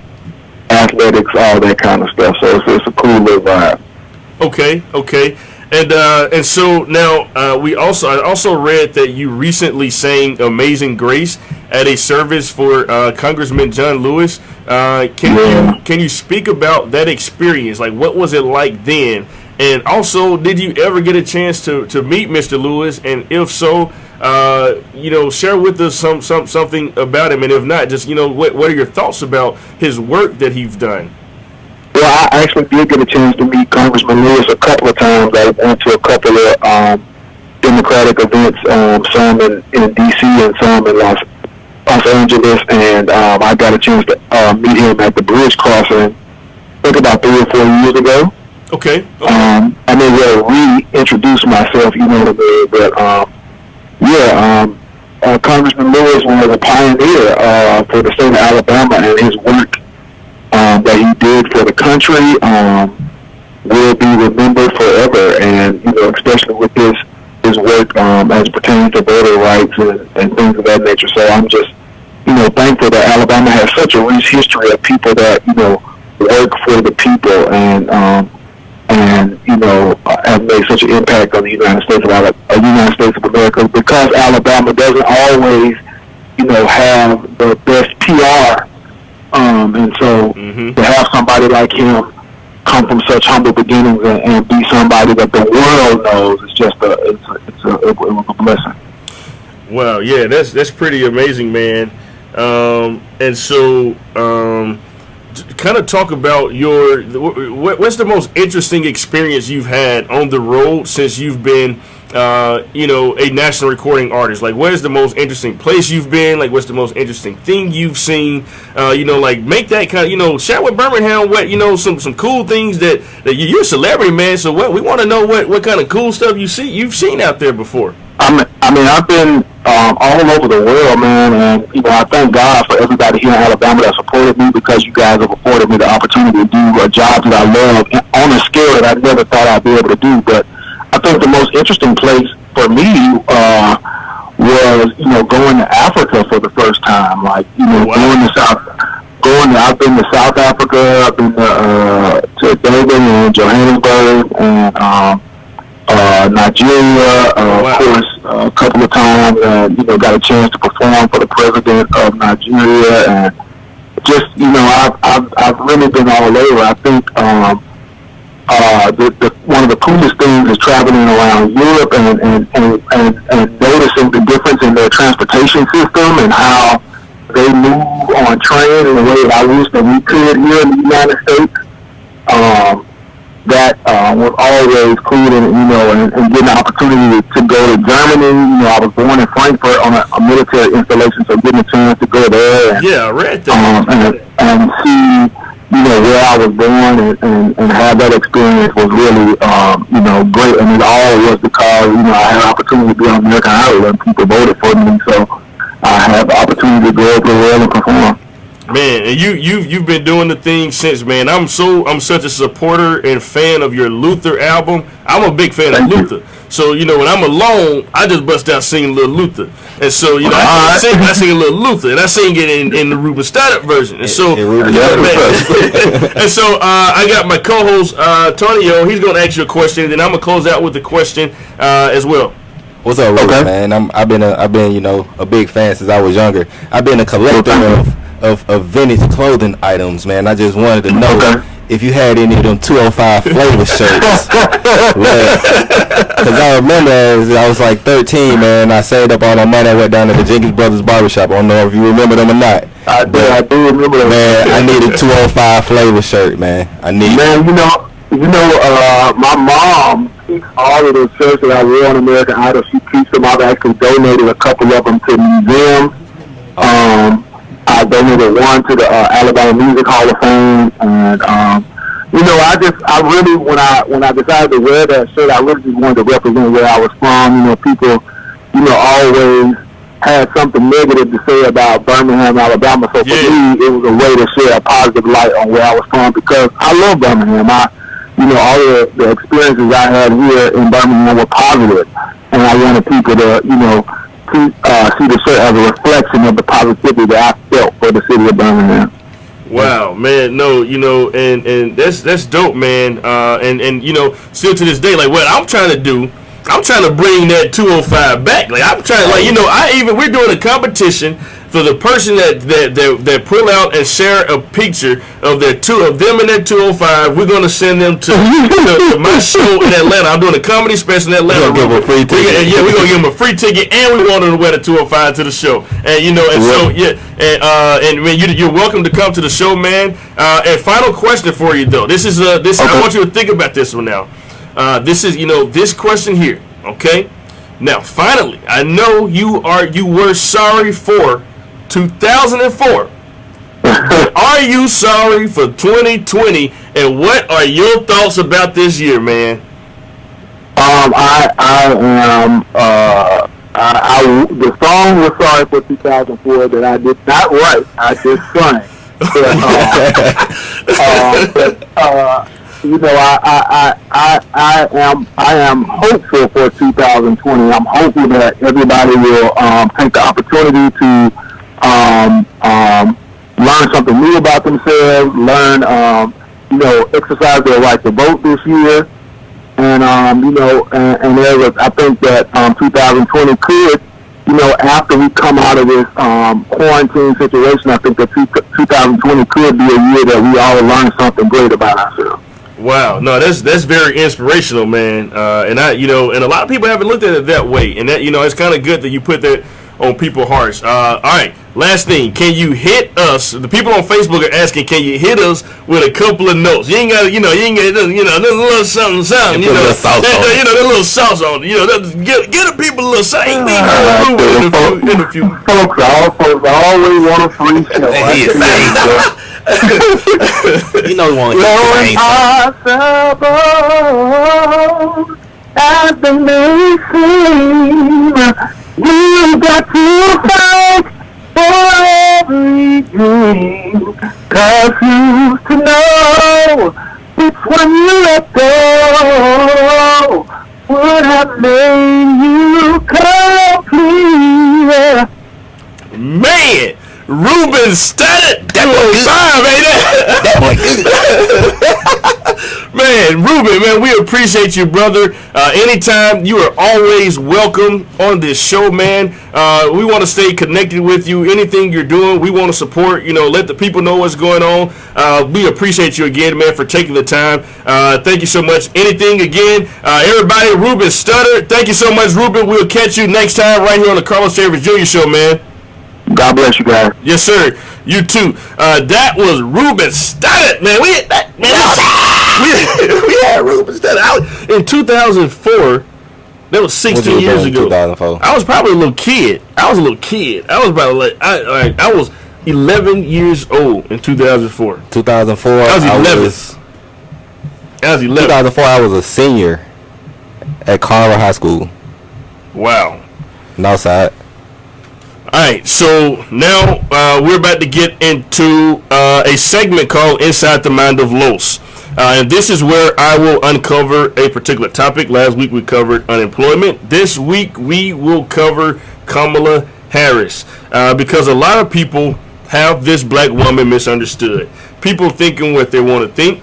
athletics, all that kind of stuff. So it's a cool little vibe. Okay. And so now I also read that you recently sang "Amazing Grace" at a service for Congressman John Lewis. Can you speak about that experience? Like, what was it like then? And also, did you ever get a chance to meet Mr. Lewis? And if so, share with us something about him. And if not, just what are your thoughts about his work that he's done? Well, I actually did get a chance to meet Congressman Lewis a couple of times. I went to a couple of Democratic events, some in D.C. and some in Los Angeles, and I got a chance to meet him at the bridge crossing, I think about 3 or 4 years ago. Okay. I may well reintroduce myself, you know what I mean, but Congressman Lewis was a pioneer for the state of Alabama, and his work that he did for the country will be remembered forever, and especially with his work as pertains to voter rights and things of that nature. So I'm just thankful that Alabama has such a rich history of people that work for the people and have made such an impact on the United States of America, because Alabama doesn't always have the best PR. And so to have somebody like him come from such humble beginnings and be somebody that the world knows is just it was a blessing. Wow, yeah, that's pretty amazing, man. And so, kind of talk about what's the most interesting experience you've had on the road since you've been a national recording artist. Like, where's the most interesting place you've been? Like, what's the most interesting thing you've seen? Like, make that kind of, share with Birmingham what, some cool things that you're a celebrity, man. So we want to know what kind of cool stuff you've seen out there before. I've been all over the world, man, and I thank God for everybody here in Alabama that supported me, because you guys have afforded me the opportunity to do a job that I love on a scale that I never thought I'd be able to do. But I think the most interesting place for me was going to Africa for the first time. Like I've been to South Africa, I've been to Durban and Johannesburg and Nigeria, of course, a couple of times, got a chance to perform for the president of Nigeria, and just, I've really been all over. I think one of the coolest things is traveling around Europe and noticing the difference in their transportation system and how they move on train in a way that I wish that we could here in the United States. That was always cool, and getting the opportunity to go to Germany. I was born in Frankfurt on a military installation, so getting a chance to go there. And, I read that. And see, where I was born and have that experience was really, great. And it all was because, I had an opportunity to be on American Idol and people voted for me, so I had the opportunity to go over there and perform. Man, and you've been doing the thing since, man. I'm such a supporter and fan of your Luther album. I'm a big fan of Luther. So, when I'm alone, I just bust out singing Little Luther. And so, I sing a Little Luther, and I sing it in the Ruben Studdard version. And so, and so I got my co-host, Tonio. He's going to ask you a question, and then I'm going to close out with a question as well. What's up, Ruben, man? I've been a big fan since I was younger. I've been a collector of vintage clothing items, man. I just wanted to know if you had any of them 205 flavor shirts. Because I remember I was like 13, man. I saved up all my money. I went down to the Jenkins Brothers barbershop. I don't know if you remember them or not. I do remember them. Man, I need a 205 flavor shirt, man. My mom keeps all of those shirts that I wore on American Idol. She keeps them. I've actually donated a couple of them to museums. donated one to the Alabama Music Hall of Fame, and I really, when I decided to wear that shirt, I really just wanted to represent where I was from. People, always had something negative to say about Birmingham, Alabama. So for me, it was a way to share a positive light on where I was from, because I love Birmingham. All the experiences I had here in Birmingham were positive, and I wanted people to, see the shirt as a reflection of the positivity that I felt for the city of Birmingham. Wow, man, no, and that's dope, man. And still to this day, like what I'm trying to do, I'm trying to bring that 205 back. Like I'm trying, we're doing a competition for the person that pull out and share a picture of them in that 205. We're gonna send them to my show in Atlanta. I'm doing a comedy special in Atlanta. We're gonna give them a free ticket. We're gonna give them a free ticket, and we want them to wear the 205 to the show. And you're welcome to come to the show, man. And final question for you though. This is Okay. I want you to think about this one now. This is this question here. Okay. Now, finally, I know you were sorry for 2004. Are you sorry for 2020? And what are your thoughts about this year, man? I am. The song was sorry for 2004 that I did not write. I just sang. I am hopeful for 2020. I'm hopeful that everybody will take the opportunity to learn something new about themselves, learn, exercise their right to vote this year. And, I think that 2020 could, after we come out of this quarantine situation, I think that 2020 could be a year that we all learn something great about ourselves. Wow, no, that's very inspirational, man. And a lot of people haven't looked at it that way, and that it's kind of good that you put that on people's hearts. All right, last thing, can you hit us? The people on Facebook are asking, can you hit us with a couple of notes? You ain't got to, a little something, that little sauce on it. Get the people a little something. In a few. Folks always want a free show. We want impossible as they may seem. We've got to fight for every dream, 'cause who's to know which one you let go would have made you complete. Man, Ruben Studdard, that boy Man, Ruben, man, we appreciate you, brother. Anytime, you are always welcome on this show, man. We want to stay connected with you. Anything you're doing, we want to support. Let the people know what's going on. We appreciate you again, man, for taking the time. Thank you so much. Anything again, everybody, Ruben Studdard. Thank you so much, Ruben. We'll catch you next time right here on the Carlos Chaverst Jr. Show, man. God bless you guys. Yes, sir. You too. That was Ruben Studdard, man. We had Ruben Studdard in 2004. That was 16 years ago. 2004? I was probably a little kid. I was probably I was 11 years old in 2004. 2004. I was 11. I was 11. 2004. I was a senior at Carver High School. Wow. Northside. All right, so now we're about to get into a segment called Inside the Mind of Los. And this is where I will uncover a particular topic. Last week we covered unemployment. This week we will cover Kamala Harris. Because a lot of people have this black woman misunderstood. People thinking what they want to think.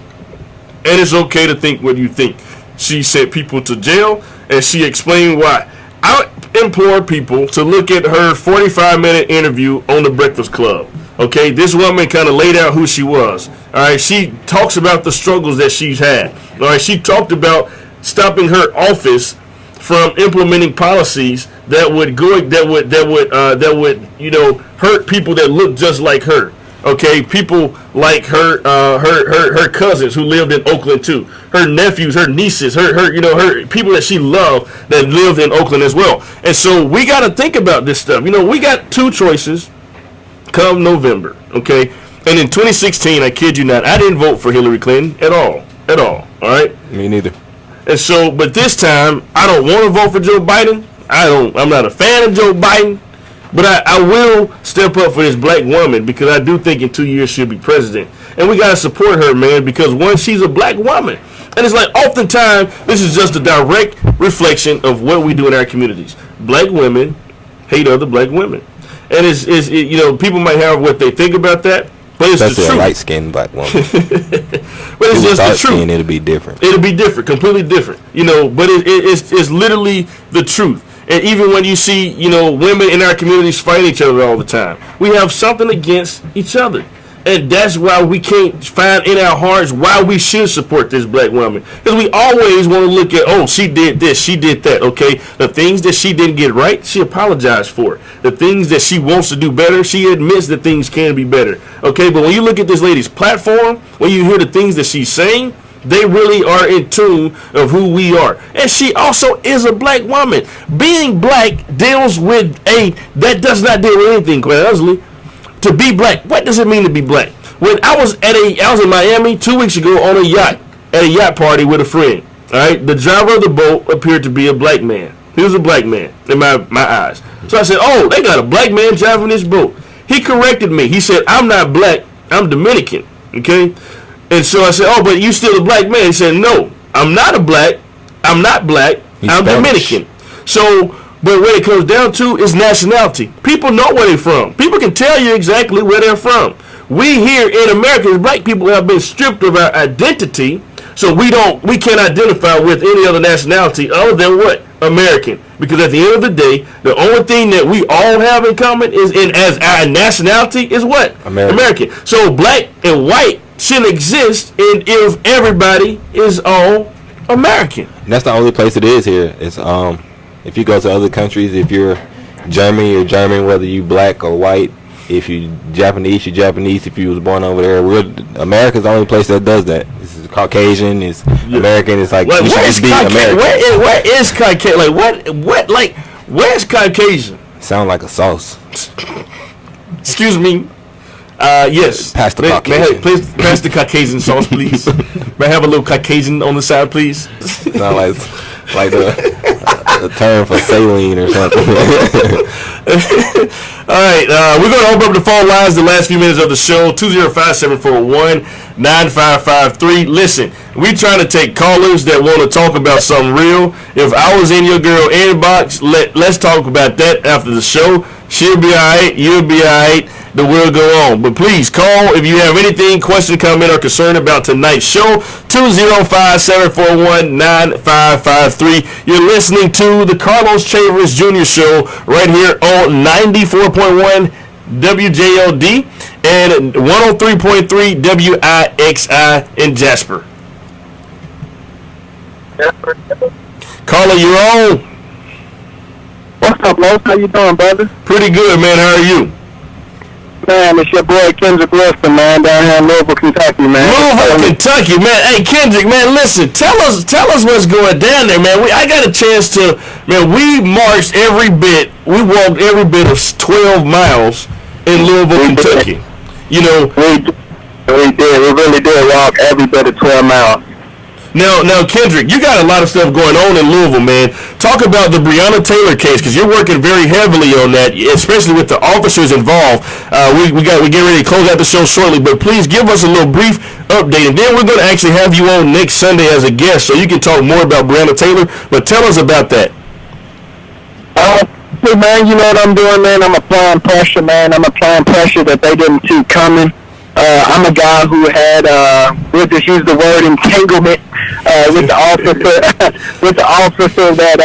And it's okay to think what you think. She sent people to jail, and she explained why. I implore people to look at her 45-minute interview on The Breakfast Club. Okay, this woman kind of laid out who she was. All right, she talks about the struggles that she's had. All right, she talked about stopping her office from implementing policies that would hurt people that look just like her. Okay, people like her cousins who lived in Oakland too, her nephews, her nieces, her people that she loved that lived in Oakland as well. And so we got to think about this stuff. We got two choices. come November, okay? And in 2016, I kid you not, I didn't vote for Hillary Clinton at all, all right? Me neither. And so, but this time, I don't want to vote for Joe Biden. I'm not a fan of Joe Biden, but I will step up for this black woman because I do think in 2 years she'll be president. And we got to support her, man, because one, she's a black woman. And it's like oftentimes, this is just a direct reflection of what we do in our communities. Black women hate other black women. And people might have what they think about that, but it's especially the truth. a light-skinned black woman. But it's just the truth. It'll be different. It'll be different, completely different. But it's literally the truth. And even when you see, women in our communities fight each other all the time, we have something against each other. And that's why we can't find in our hearts why we should support this black woman. Because we always want to look at, oh, she did this, she did that, okay? The things that she didn't get right, she apologized for. The things that she wants to do better, she admits that things can be better, okay? But when you look at this lady's platform, when you hear the things that she's saying, they really are in tune of who we are. And she also is a black woman. Being black deals with that does not deal with anything, quite honestly. To be black, what does it mean to be black? When I was in Miami 2 weeks ago on a yacht, at a yacht party with a friend, all right, the driver of the boat appeared to be a black man. He was a black man in my eyes. So I said, oh, they got a black man driving this boat. He corrected me. He said, I'm not black, I'm Dominican, okay? And so I said, oh, but you still a black man. He said, no, I'm not black, I'm Spanish. Dominican. So, but what it comes down to is nationality. People know where they're from. People can tell you exactly where they're from. We here in America, as black people, have been stripped of our identity, so we can't identify with any other nationality other than what? American. Because at the end of the day, the only thing that we all have in common as our nationality is what? American. So black and white shouldn't exist if everybody is all American. And that's the only place it is here. It's if you go to other countries, if you're German, you're German, whether you black or white. If you Japanese, you're Japanese. If you was born over there, America's the only place that does that. This is Caucasian, it's American. It's like you should just be American. Where is Caucasian? Like where's Caucasian? Sound like a sauce. Excuse me. Yes. Pass the Caucasian. Please pass the Caucasian sauce, please. May I have a little Caucasian on the side, please? Sound like the term for saline or something. All right, we're going to open up the phone lines the last few minutes of the show, 205-741-9553. Listen, we're trying to take callers that want to talk about something real. If I was in your girl inbox, let's talk about that after the show. She'll be all right, you'll be all right, the world go on. But please call if you have anything, question, comment, or concern about tonight's show, 205-741-9553. You're listening to the Carlos Chaverst Jr. Show right here on 94.1 WJLD and 103.3 WIXI in Jasper. Caller, you're on. What's up, Los? How you doing, brother? Pretty good, man. How are you? Man, it's your boy Kendrick Wilson, man, down here in Louisville, Kentucky, man. Louisville, Kentucky, man. Hey, Kendrick, man, listen. Tell us what's going down there, man. I got a chance to, man. We marched every bit. We walked every bit of 12 miles in Louisville, Kentucky. You know, we did. We really did walk every bit of 12 miles. Now, Kendrick, you got a lot of stuff going on in Louisville, man. Talk about the Breonna Taylor case, because you're working very heavily on that, especially with the officers involved. We get ready to close out the show shortly, but please give us a little brief update, and then we're going to actually have you on next Sunday as a guest, so you can talk more about Breonna Taylor. But tell us about that. Hey, man, you know what I'm doing, man? I'm applying pressure, man. I'm applying pressure that they didn't see coming. I'm a guy who had, we'll just use the word entanglement with the officer that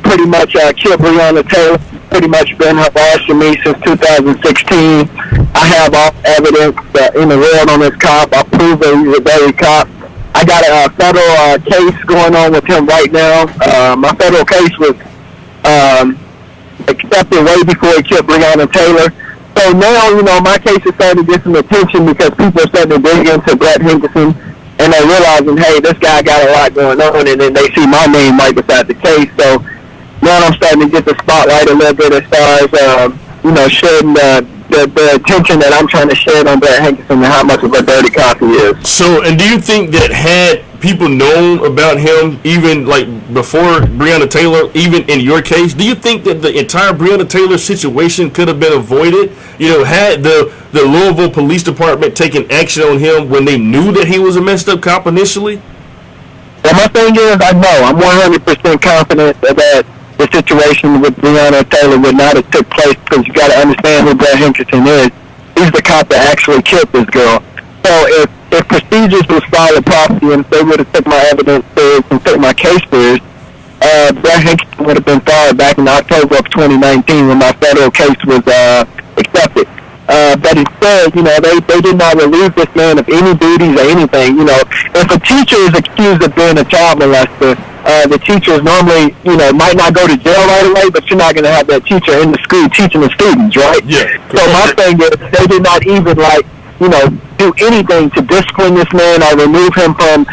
pretty much killed Breonna Taylor. Pretty much been harassing me since 2016. I have all evidence in the world on this cop. I prove that he's a dirty cop. I got a federal case going on with him right now. My federal case was accepted way before he killed Breonna Taylor. So now, you know, my case is starting to get some attention because people are starting to dig into Brett Henderson, and they're realizing, hey, this guy got a lot going on, and then they see my name right beside the case. So now I'm starting to get the spotlight a little bit as far as shedding the attention that I'm trying to shed on Brett Hankerson and how much of a dirty cop he is. So, and do you think that had people known about him, even like before Breonna Taylor, even in your case, do you think that the entire Breonna Taylor situation could have been avoided? Had the Louisville Police Department taken action on him when they knew that he was a messed up cop initially? Well, my thing is, I know I'm 100% confident that the situation with Breonna Taylor would not have took place, because you got to understand who Brett Hankerson is. He's the cop that actually killed this girl. So if procedures was followed properly and if they would have took my evidence serious and took my case serious, Brett Hankerson would have been fired back in October of 2019 when my federal case was accepted. But instead, they did not relieve this man of any duties or anything. If a teacher is accused of being a child molester, the teachers normally, might not go to jail right away, but you're not going to have that teacher in the school teaching the students, right? Yeah. So my thing is, they did not even, do anything to discipline this man or remove him from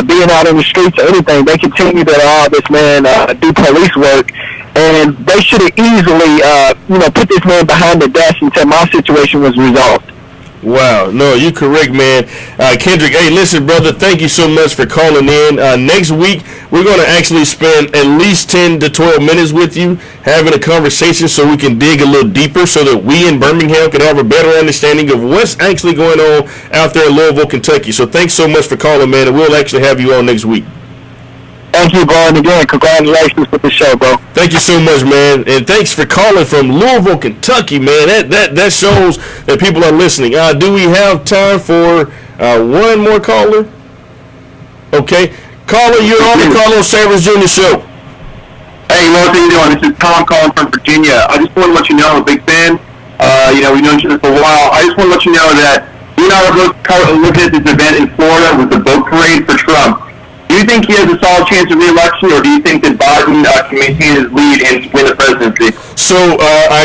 being out in the streets or anything. They continue to allow this man do police work, and they should have easily, put this man behind the desk until my situation was resolved. Wow, no, you're correct, man. Kendrick, hey, listen, brother, thank you so much for calling in. Next week, we're going to actually spend at least 10 to 12 minutes with you having a conversation so we can dig a little deeper so that we in Birmingham can have a better understanding of what's actually going on out there in Louisville, Kentucky. So thanks so much for calling, man, and we'll actually have you on next week. Thank you, bro, and again, congratulations with the show, bro. Thank you so much, man, and thanks for calling from Louisville, Kentucky, man. That shows that people are listening. Do we have time for one more caller? Okay, caller, you're on the Carlos Chaverst Jr. show. Hey, what are you doing? This is Tom calling from Virginia. I just want to let you know I'm a big fan. We've known each other for a while. I just want to let you know that you and I are looking at this event in Florida with the boat parade for Trump. Do you think he has a solid chance of re-election, or do you think that Biden can maintain his lead and win the presidency? So,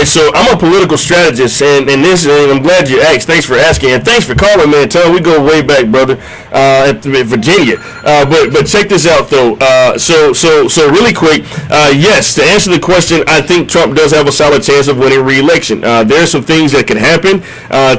so I'm a political strategist, and I'm glad you asked. Thanks for asking, and thanks for calling, man. Tell me we go way back, brother, at Virginia. But check this out, though. So really quick, yes, to answer the question, I think Trump does have a solid chance of winning re-election. There are some things that can happen that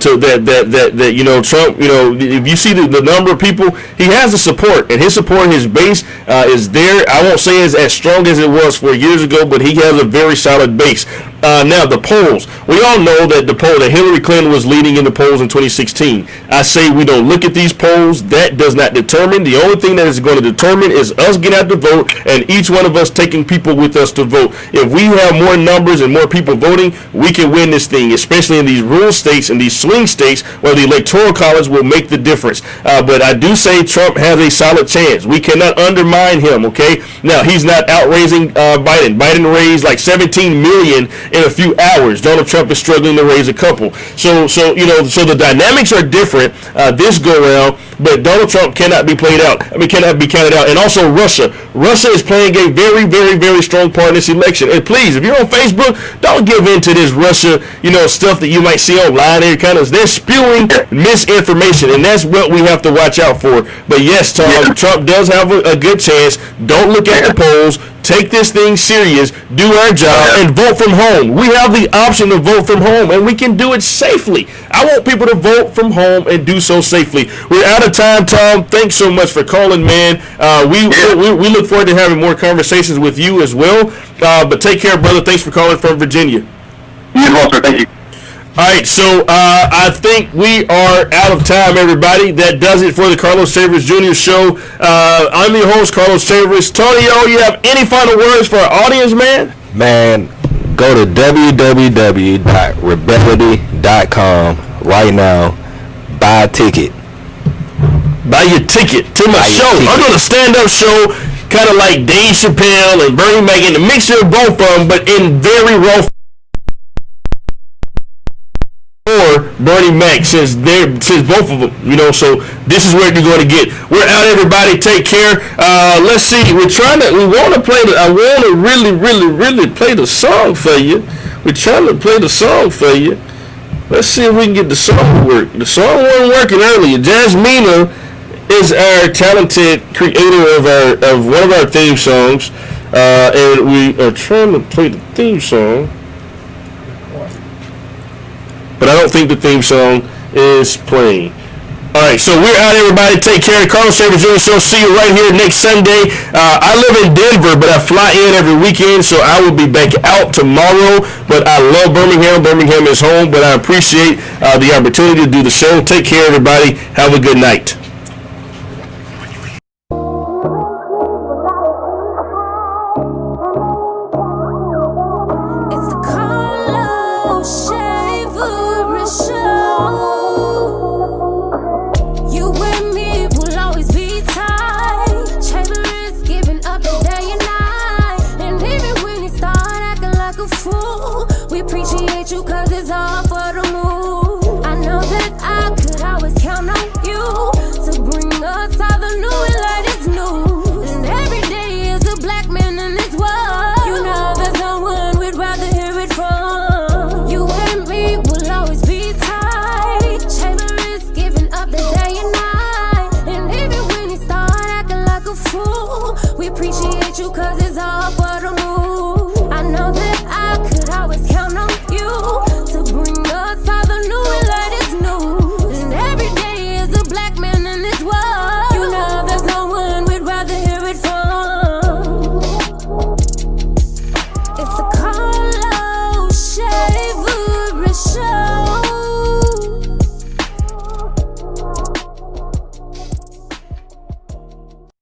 Trump, if you see the number of people, he has the support, and his support, his base is there. I won't say it's as strong as it was 4 years ago, but he has a very solid base. Now, the polls. We all know that that Hillary Clinton was leading in the polls in 2016. I say we don't look at these polls. That does not determine. The only thing that is going to determine is us getting out to vote and each one of us taking people with us to vote. If we have more numbers and more people voting, we can win this thing, especially in these rural states and these swing states where the Electoral College will make the difference. But I do say Trump has a solid chance. We cannot undermine him, okay? Now, he's not outraising Biden. Biden raised like 17 million in a few hours. Donald Trump is struggling to raise a couple. So the dynamics are different this go around, but Donald Trump cannot be played out. Cannot be counted out. And also Russia. Russia is playing a very, very, very strong part in this election. And please, if you're on Facebook, don't give in to this Russia, stuff that you might see online. They're spewing misinformation, and that's what we have to watch out for. But yes, Tom, Trump does have a good chance. Don't look at the polls. Take this thing serious, do our job, and vote from home. We have the option to vote from home, and we can do it safely. I want people to vote from home and do so safely. We're out of time, Tom. Thanks so much for calling, man. We look forward to having more conversations with you as well. But take care, brother. Thanks for calling from Virginia. You as well, sir. Thank you. All right, so I think we are out of time, everybody. That does it for the Carlos Chaverst Jr. show. I'm your host, Carlos Chaverst. Tonio, you have any final words for our audience, man? Man, go to www.rebellity.com right now. Buy a ticket. Buy your ticket to my show. I'm doing a stand-up show, kind of like Dave Chappelle and Bernie Mac, a mixture of both of them, but in very raw or Bernie Mac, since both of them, so this is where you're going to get. We're out, everybody. Take care. Let's see. I want to really play the song for you. We're trying to play the song for you. Let's see if we can get the song to work. The song wasn't working earlier. Jasmina is our talented creator of one of our theme songs, and we are trying to play the theme song. but I don't think the theme song is playing. All right, so we're out, everybody. Take care. Carlos Chaverst Jr. Show. See you right here next Sunday. I live in Denver, but I fly in every weekend, so I will be back out tomorrow. But I love Birmingham. Birmingham is home, but I appreciate the opportunity to do the show. Take care, everybody. Have a good night. It's the Carlos Chaverst Show. You and me will always be tight. Chaverst giving up his day and night. And even when he start acting like a fool, we appreciate you cause it's all for the move. I know that I could always count on you to bring us all the new and latest news. And every day is a black man in this world. You know there's no one we'd rather hear it from. You and me will always be tight. Chaverst giving up his day and night. And even when he start acting like a fool, we appreciate you cause it's all for